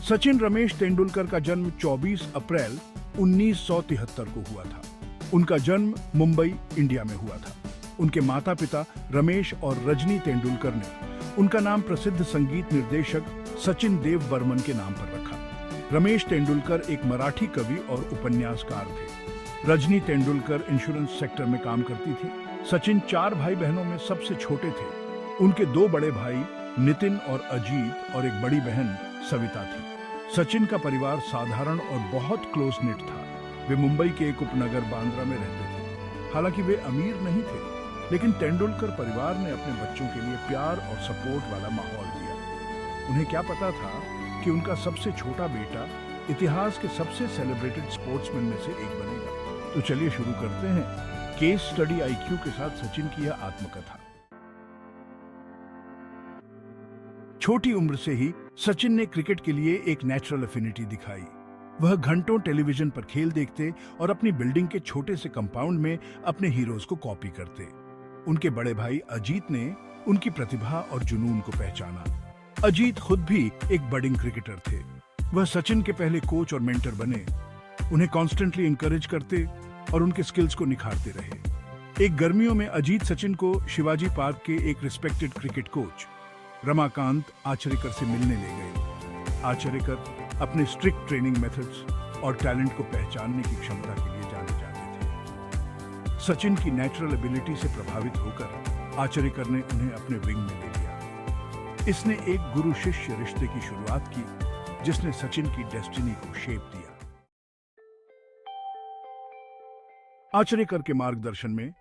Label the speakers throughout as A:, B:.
A: सचिन रमेश तेंदुलकर का जन्म 24 अप्रैल 1973 को हुआ था। उनका जन्म मुंबई, इंडिया में हुआ था। उनके माता पिता रमेश और रजनी तेंदुलकर ने उनका नाम प्रसिद्ध संगीत निर्देशक सचिन देव बर्मन के नाम पर रखा। रमेश तेंदुलकर एक मराठी कवि और उपन्यासकार थे। रजनी तेंदुलकर इंश्योरेंस सेक्टर में काम करती थी। सचिन 4 भाई बहनों में सबसे छोटे थे। उनके 2 बड़े भाई नितिन और अजीत और एक बड़ी बहन सविता थी। सचिन का परिवार साधारण और बहुत क्लोज निट था। वे मुंबई के एक उपनगर बांद्रा में रहते थे। हालांकि वे अमीर नहीं थे, लेकिन तेंदुलकर परिवार ने अपने बच्चों के लिए प्यार और सपोर्ट वाला माहौल दिया। उन्हें क्या पता था कि उनका सबसे छोटा बेटा इतिहास के सबसे सेलिब्रेटेड स्पोर्ट्समैन में से एक बनेगा। तो चलिए शुरू करते हैं केस स्टडी आईक्यू के साथ सचिन की यह आत्मकथा। छोटी उम्र से ही सचिन ने क्रिकेट के लिए एक नेचुरल एफिनिटी दिखाई। वह घंटों टेलीविजन पर खेल देखते और अपनी बिल्डिंग के छोटे से कंपाउंड में अपने हीरोज को कॉपी करते। उनके बड़े भाई अजीत ने उनकी प्रतिभा और जुनून को पहचाना। अजीत खुद भी एक बडिंग क्रिकेटर थे। वह सचिन के पहले कोच और मेंटर बने। उन्हें कॉन्स्टेंटली इंकरेज करते और उनके स्किल्स को निखारते रहे। एक गर्मियों में अजीत सचिन को शिवाजी पार्क के एक respected cricket coach Ramakant Achrekar से मिलने ले गए। आचरेकर अपने स्ट्रिक्ट ट्रेनिंग मेथड्स और टैलेंट को पहचानने की क्षमता के लिए जाने जाते थे। सचिन की नेचुरल एबिलिटी से प्रभावित होकर आचरेकर ने उन्हें अपने विंग में ले लिया। इसने एक गुरु शिष्य रिश्ते की शुरुआत की, जिसने सचिन की डेस्टिनी को शेप दिया। आचरेकर के मार्गदर्शन में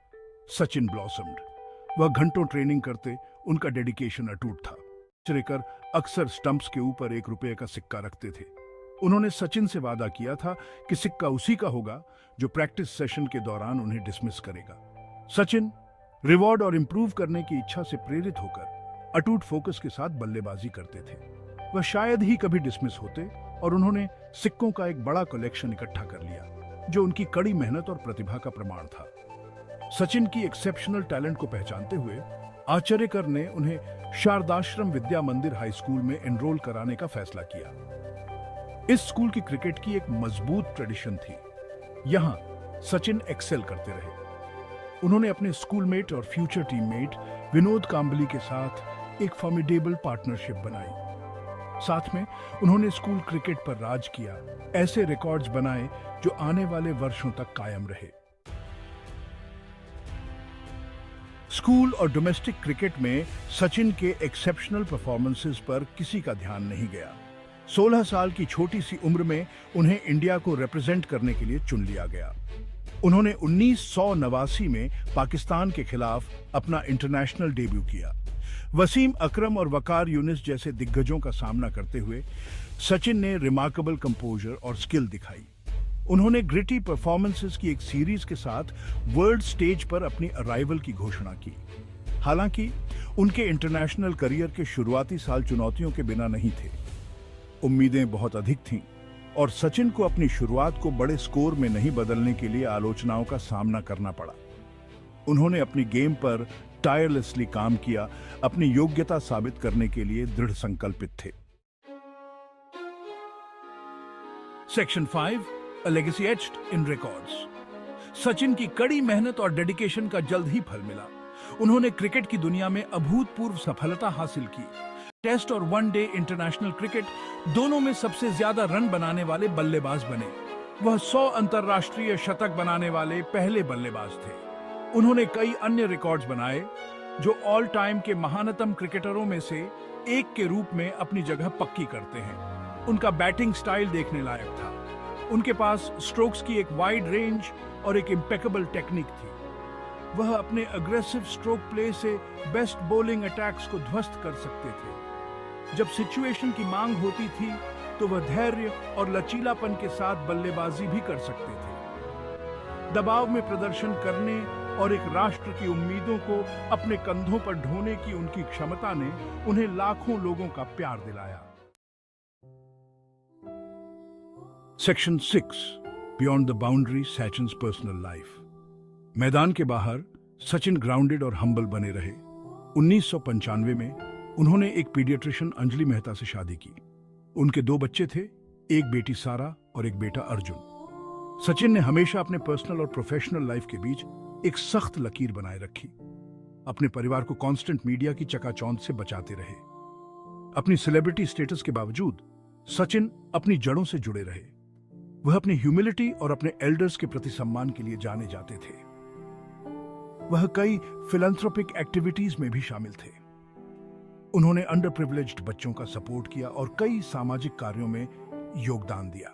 A: सचिन ब्लॉसम्ड। वह घंटों ट्रेनिंग करते, उनका डेडिकेशन अटूट था। आचरेकर अक्सर स्टंप्स के ऊपर 1 रुपये का सिक्का रखते थे। उन्होंने सचिन से वादा किया था कि सिक्का उसी का होगा जो प्रैक्टिस सेशन के दौरान उन्हें डिसमिस करेगा। सचिन रिवॉर्ड और इंप्रूव करने की इच्छा से प्रेरित होकर अटूट फोकस के साथ बल्लेबाजी करते थे। वह शायद ही कभी डिसमिस होते और उन्होंने सिक्कों का एक बड़ा कलेक्शन इकट्ठा कर लिया, जो उनकी कड़ी मेहनत और प्रतिभा का प्रमाण था। सचिन की एक्सेप्शनल टैलेंट को पहचानते हुए आचरेकर ने उन्हें शारदाश्रम विद्या मंदिर हाई स्कूल में एनरोल कराने का फैसला किया। इस स्कूल की क्रिकेट की एक मजबूत ट्रेडिशन थी। यहां सचिन एक्सेल करते रहे। उन्होंने अपने स्कूलमेट और फ्यूचर टीममेट विनोद कांबली के साथ एक फॉर्मिडेबल पार्टनरशिप बनाई। साथ में उन्होंने स्कूल क्रिकेट पर राज किया, ऐसे रिकॉर्ड्स बनाए जो आने वाले वर्षों तक कायम रहे। स्कूल और डोमेस्टिक क्रिकेट में सचिन के एक्सेप्शनल परफॉर्मेंसेस पर किसी का ध्यान नहीं गया। 16 साल की छोटी सी उम्र में उन्हें इंडिया को रिप्रेजेंट करने के लिए चुन लिया गया। उन्होंने 1989 में पाकिस्तान के खिलाफ अपना इंटरनेशनल डेब्यू किया। वसीम अकरम और वकार यूनिस जैसे दिग्गजों का सामना करते हुए सचिन ने रिमार्केबल कंपोजर और स्किल दिखाई। उन्होंने ग्रिटी परफॉर्मेंसेस की एक सीरीज के साथ वर्ल्ड स्टेज पर अपनी अराइवल की घोषणा की। हालांकि उनके इंटरनेशनल करियर के शुरुआती साल चुनौतियों के बिना नहीं थे। उम्मीदें बहुत अधिक थीं और सचिन को अपनी शुरुआत को बड़े स्कोर में नहीं बदलने के लिए आलोचनाओं का सामना करना पड़ा। उन्होंने अपनी गेम पर टायरलेसली काम किया, अपनी योग्यता साबित करने के लिए दृढ़ संकल्पित थे। Section 5, A legacy etched in records। Sachin की कड़ी मेहनत और डेडिकेशन का जल्द ही फल मिला। उन्होंने क्रिकेट की दुनिया में अभूतपूर्व सफलता हासिल की। टेस्ट और वनडे इंटरनेशनल क्रिकेट दोनों में सबसे ज्यादा रन बनाने वाले बल्लेबाज बने। वह 100 अंतरराष्ट्रीय शतक बनाने वाले पहले बल्लेबाज थे। उन्होंने कई अन्य रिकॉर्ड्स बनाए जो ऑल टाइम के महानतम क्रिकेटरों में से एक के रूप में अपनी जगह पक्की करते हैं। उनका बैटिंग स्टाइल देखने लायक था। उनके पास स्ट्रोक्स की एक वाइड रेंज और एक इम्पेकेबल टेक्निक थी। वह अपने अग्रेसिव स्ट्रोक प्ले से बेस्ट बॉलिंग अटैक्स को ध्वस्त कर सकते थे। जब सिचुएशन की मांग होती थी तो वह धैर्य और लचीलापन के साथ बल्लेबाजी भी कर सकते थे। दबाव में प्रदर्शन करने और एक राष्ट्र की उम्मीदों को अपने कंधों पर ढोने की उनकी क्षमता ने उन्हें लाखों लोगों का प्यार दिलाया। Section 6, beyond the boundary, Sachin's personal life. मैदान के बाहर सचिन ग्राउंडेड और हम्बल बने रहे। 1995 में उन्होंने एक पीडियाट्रिशियन अंजलि मेहता से शादी की। उनके 2 बच्चे थे, एक बेटी सारा और एक बेटा अर्जुन। सचिन ने हमेशा अपने पर्सनल और प्रोफेशनल लाइफ के बीच एक सख्त लकीर बनाए रखी। अपने परिवार को कांस्टेंट मीडिया की चकाचौंध से बचाते रहे। अपनी सेलिब्रिटी स्टेटस के बावजूद सचिन अपनी जड़ों से जुड़े रहे। वह अपनी ह्यूमिलिटी और अपने एल्डर्स के प्रति सम्मान के लिए जाने जाते थे। वह कई फिलैंथ्रोपिक एक्टिविटीज में भी शामिल थे। उन्होंने अंडर प्रिविलेज्ड बच्चों का सपोर्ट किया और कई सामाजिक कार्यों में योगदान दिया।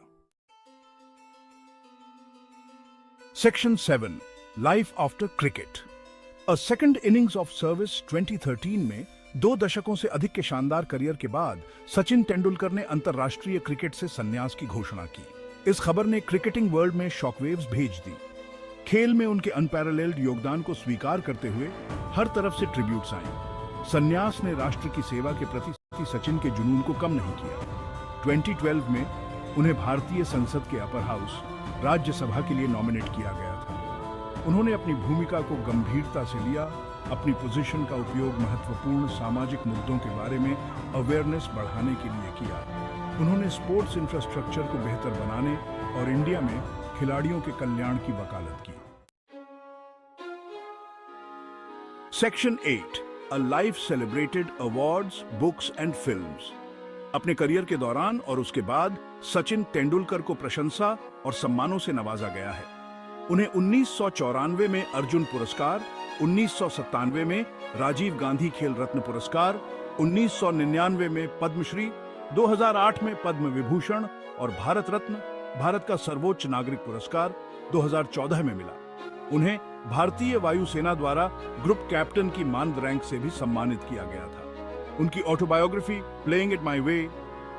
A: Section 7 Life After Cricket A Second Innings of Service 2013 में 2 दशकों से अधिक के शानदार करियर के बाद सचिन तेंदुलकर ने अंतर्राष्ट्रीय क्रिकेट से संन्यास की घोषणा की। इस खबर ने क्रिकेटिंग वर्ल्ड में शॉकवेव्स भेज दी। खेल में उनके अनपैरेलल्ड योगदान को स्वीकार करते हुए हर तरफ से ट्रिब्यूट्स आए। संन्यास ने राष्ट्र की सेवा के प्रति सचिन के जुनून को कम नहीं किया। 2012 में उन्हें भारतीय संसद के अपर हाउस राज्यसभा के लिए नॉमिनेट किया गया था। उन्होंने अपनी भूमिका को गंभीरता से लिया। अपनी पोजीशन का उपयोग महत्वपूर्ण सामाजिक मुद्दों के बारे में अवेयरनेस बढ़ाने के लिए किया। उन्होंने स्पोर्ट्स इंफ्रास्ट्रक्चर को बेहतर बनाने और इंडिया में खिलाड़ियों के कल्याण की वकालत की। Section 8 A Life Celebrated Awards, Books and Films अपने करियर के दौरान और उसके बाद सचिन तेंदुलकर को प्रशंसा और सम्मानों से नवाजा गया है। उन्हें 1994 में अर्जुन पुरस्कार, 1997 में राजीव गांधी खेल रत्न पुरस्कार, 1999 में पद्मश्री, 2008 में पद्म विभूषण और भारत रत्न, भारत का सर्वोच्च नागरिक पुरस्कार 2014 में मिला। उन्हें भारतीय वायुसेना द्वारा ग्रुप कैप्टन की मानद रैंक से भी सम्मानित किया गया था। उनकी ऑटोबायोग्राफी प्लेइंग इट माई वे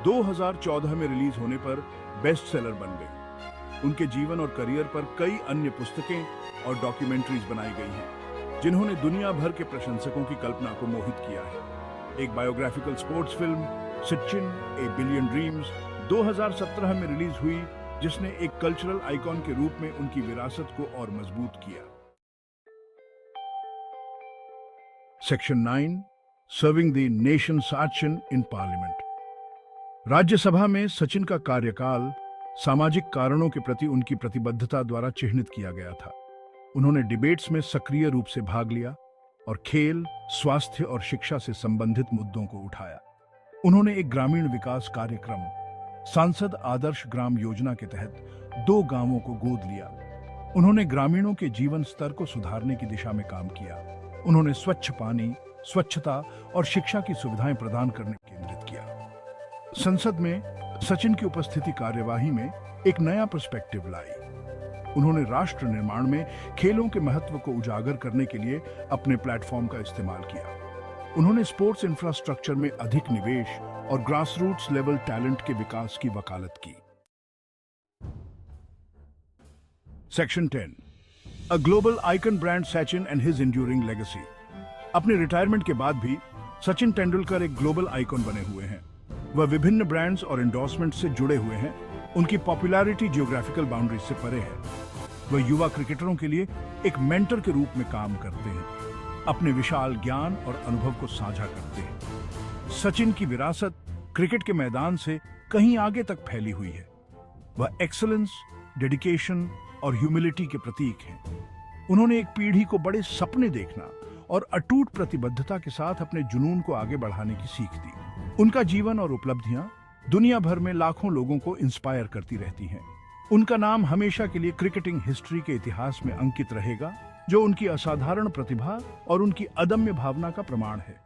A: 2014 में रिलीज होने पर बेस्ट सेलर बन गई। उनके जीवन और करियर पर कई अन्य पुस्तकें और डॉक्यूमेंट्रीज बनाई गई हैं, जिन्होंने दुनिया भर के प्रशंसकों की कल्पना को मोहित किया है। एक बायोग्राफिकल स्पोर्ट्स फिल्म सचिन ए बिलियन ड्रीम्स 2017 में रिलीज हुई, जिसने एक कल्चरल आइकॉन के रूप में उनकी विरासत को और मजबूत किया। Section 9 serving the nation Sachin in parliament Rajya Sabha में सचिन का कार्यकाल सामाजिक कारणों के प्रति उनकी प्रतिबद्धता द्वारा चिह्नित किया गया था। उन्होंने डिबेट्स में सक्रिय रूप से भाग लिया और खेल, स्वास्थ्य और शिक्षा से संबंधित मुद्दों को उठाया। उन्होंने एक ग्रामीण विकास कार्यक्रम सांसद आदर्श ग्राम योजना के तहत 2 गांवों को गोद लिया। उन्होंने ग्रामीणों के जीवन स्तर को सुधारने की दिशा में काम किया। उन्होंने स्वच्छ पानी, स्वच्छता और शिक्षा की सुविधाएं प्रदान करने पर केंद्रित किया। संसद में सचिन की उपस्थिति कार्यवाही में एक नया पर्सपेक्टिव लाई। उन्होंने राष्ट्र निर्माण में खेलों के महत्व को उजागर करने के लिए अपने प्लेटफॉर्म का इस्तेमाल किया। उन्होंने स्पोर्ट्स इंफ्रास्ट्रक्चर में अधिक निवेश और ग्रासरूट्स लेवल टैलेंट के विकास की वकालत की। Section 10 a global icon brand Sachin and his enduring legacy अपने रिटायरमेंट के बाद भी सचिन तेंदुलकर एक ग्लोबल आइकॉन बने हुए हैं। वह विभिन्न ब्रांड्स और एंडोर्समेंट से जुड़े हुए हैं। उनकी पॉपुलैरिटी जियोग्राफिकल बाउंड्रीज से परे है। वह युवा क्रिकेटरों के लिए एक मेंटर के रूप में काम करते हैं, अपने विशाल ज्ञान और अनुभव को साझा करते हैं। सचिन की विरासत क्रिकेट के मैदान से कहीं आगे तक फैली हुई है। वह एक्सीलेंस, डेडिकेशन और ह्यूमिलिटी के प्रतीक हैं। उन्होंने एक पीढ़ी को बड़े सपने देखना और अटूट प्रतिबद्धता के साथ अपने जुनून को आगे बढ़ाने की सीख दी। उनका जीवन और उपलब्धियां दुनिया भर में लाखों लोगों को इंस्पायर करती रहती हैं। उनका नाम हमेशा के लिए क्रिकेटिंग हिस्ट्री के इतिहास में अंकित रहेगा, जो उनकी असाधारण प्रतिभा और उनकी अदम्य भावना का प्रमाण है।